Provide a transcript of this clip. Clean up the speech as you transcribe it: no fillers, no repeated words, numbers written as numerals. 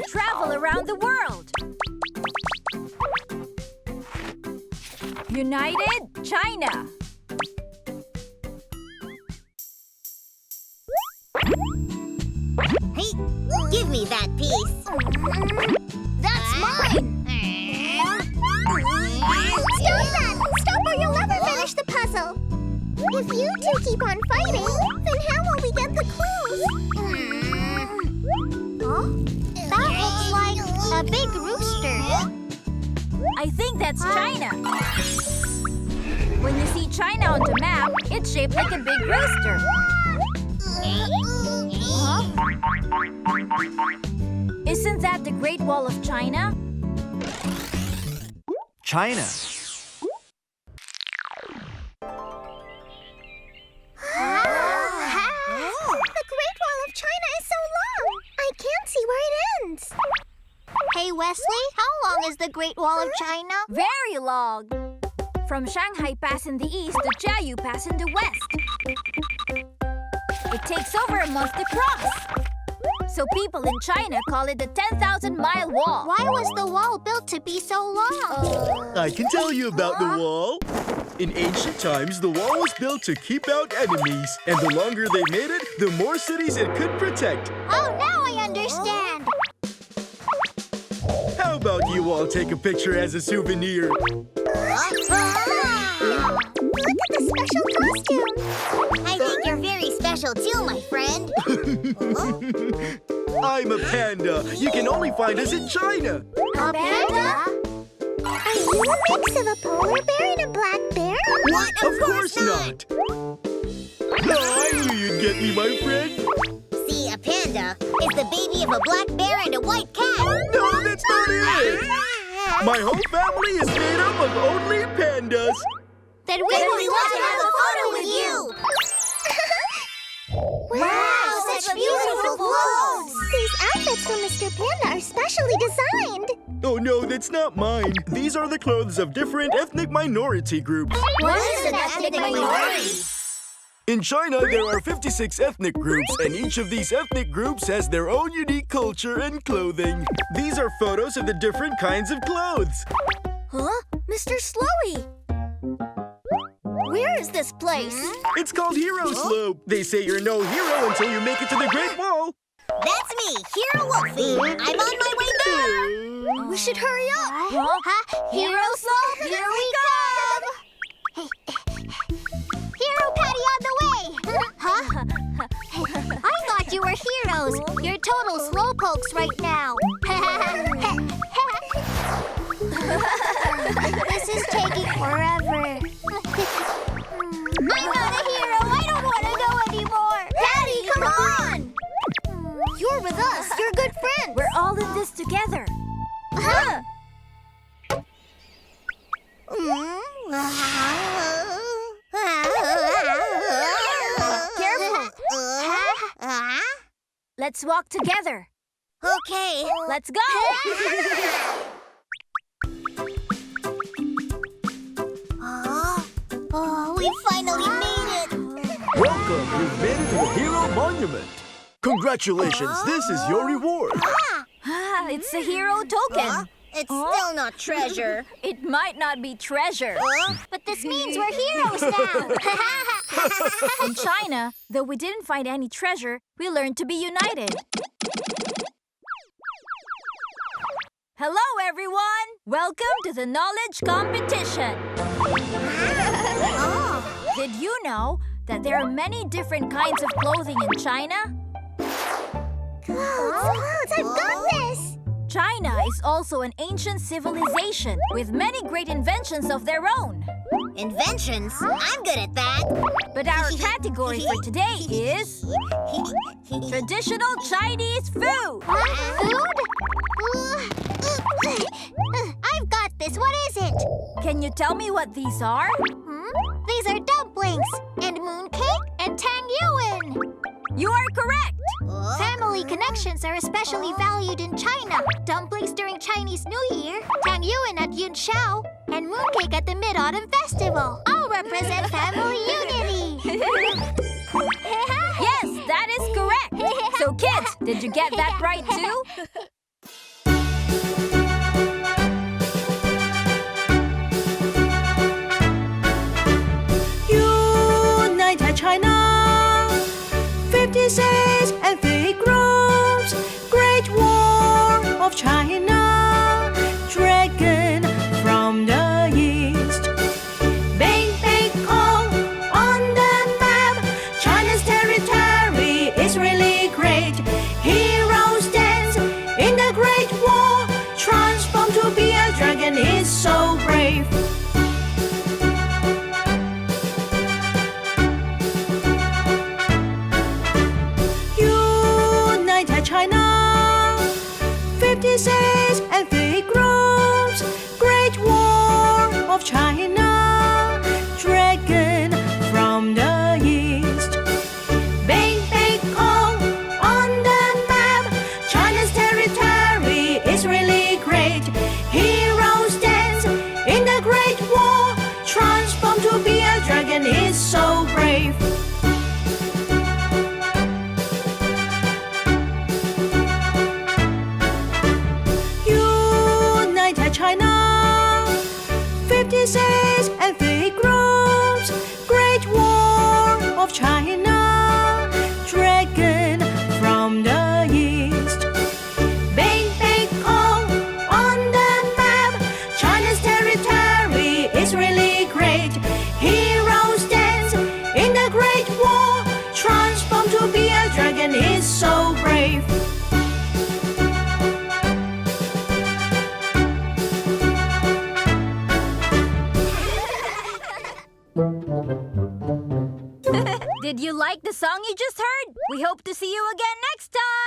Travel around the world. United China. Hey, give me that piece. That's mine! Stop that! Stop or you'll never finish the puzzle! If you two keep on fighting, then how will we get the clues? Huh? That looks like a big rooster. I think that's China. When you see China on the map, it's shaped like a big rooster. Huh? Isn't that the Great Wall of China? China. The Great Wall of China is so long! I can't see where it ends. Hey, Wesley, how long is the Great Wall of China? Very long. From Shanghai Pass in the east to Jiayu Pass in the west. It takes over a month to cross. So people in China call it the 10,000-mile wall. Why was the wall built to be so long? I can tell you about the wall. In ancient times, the wall was built to keep out enemies. And the longer they made it, the more cities it could protect. Oh, now I understand. How about you all take a picture as a souvenir? Look at the special costume. I think you're very special too, my friend. I'm a panda. You can only find us in China. A panda? Are you a mix of a polar bear and a black bear? What? Of course not. I knew you'd get me, my friend. See, a panda is the baby of a black bear and a white cat. No, that's not it. My whole family is made up of only pandas. Then we want to have a photo with you. Wow, such beautiful clothes! These outfits for Mr. Panda are specially designed. Oh, no, that's not mine. These are the clothes of different ethnic minority groups. What is an ethnic minority? In China, there are 56 ethnic groups, and each of these ethnic groups has their own unique culture and clothing. These are photos of the different kinds of clothes. Huh? Mr. Slowy! Where is this place? It's called Hero Slope. They say you're no hero until you make it to the Great Wall. That's me, Hero Wolfie. I'm on my way there. We should hurry up. Hero Slope, here we come! Hero Patty on the way! Huh? I thought you were heroes. You're total slowpokes right now. This is taking forever. I'm not a hero. I don't want to go anymore. Patty, come on! You're with us. You're a good friend. We're all in this together. Huh? Careful. Let's walk together. Okay. Let's go. Oh, we finally made it. Welcome. You've made it to the Hero Monument. Congratulations. This is your reward. It's a hero token. It's still not treasure. It might not be treasure. But this means we're heroes now. In China, though we didn't find any treasure, we learned to be united. Hello, everyone! Welcome to the knowledge competition. Did you know that there are many different kinds of clothing in China? Clothes, I've got this. China is also an ancient civilization with many great inventions of their own. Inventions? I'm good at that. But our category for today is traditional Chinese food. Food? I've got this. What is it? Can you tell me what these are? These are dumplings and mooncake and tang yuan. You are correct. Family connections are especially valued in China. Dumplings during Chinese New Year, tang yuan at Yun Shao, and Mooncake at the Mid-Autumn Festival. I'll represent family unity. Yes, that is correct. So, kids, did you get that right too? United China, 56 ethnic groups, Great War of China, dragon from the east. Big, big hole on the map, China's territory is really great. Heroes dance in the Great War, transform to be a dragon is so brave. China, 56 ethnic groups, Great War of China, dragon from the east. Big, big hole on the map, China's territory is really great. Heroes dance in the Great War, transform to be a dragon is so brave. China, 56 ethnic groups, Great War of China, dragon from the east. Big, big hole on the map, China's territory is really great. Heroes dance in the Great War, transform to be a dragon is so brave. Did you like the song you just heard? We hope to see you again next time!